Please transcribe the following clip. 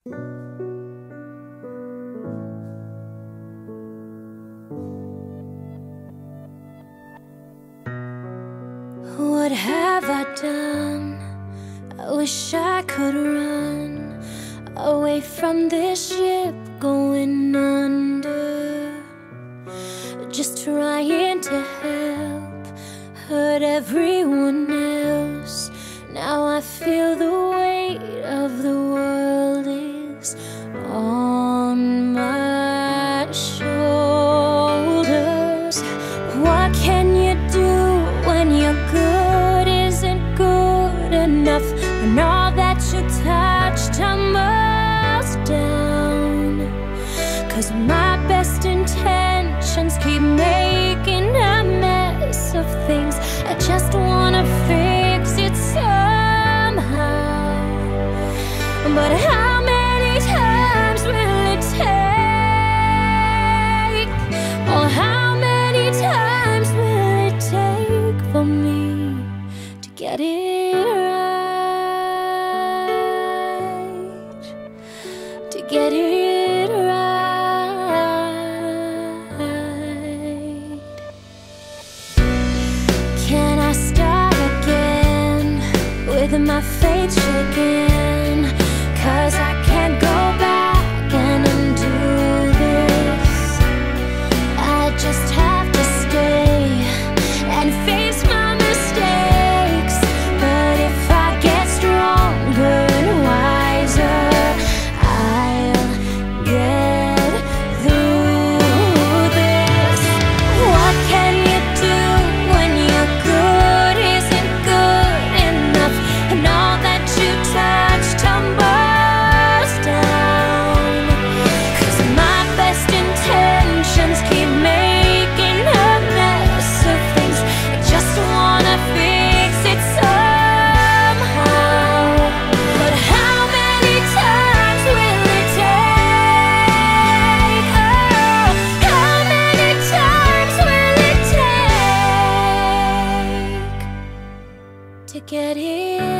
What have I done? I wish I could run away from this ship going under. Just trying to help, hurt everyone else. Now I feel the weight of the world is on my shoulders. What can you do when your good isn't good enough, when all that you touch tumbles down? 'Cause my best intentions keep making a mess of things. I just wanna fix it somehow, but how many times will it take? Or how many times will it take for me to get it right? To get it right. Can I start again with my faith shaking? 'Cause I can't go back and undo this. I just have to stay and face my mistakes. But if I get stronger and wiser, I'll get through this. What can you do when your good isn't good enough, and all that you touch tumbles down? 'Cause my best intentions keep making a mess of things. I just wanna fix it somehow, but how many times will it take? Oh, how many times will it take to get it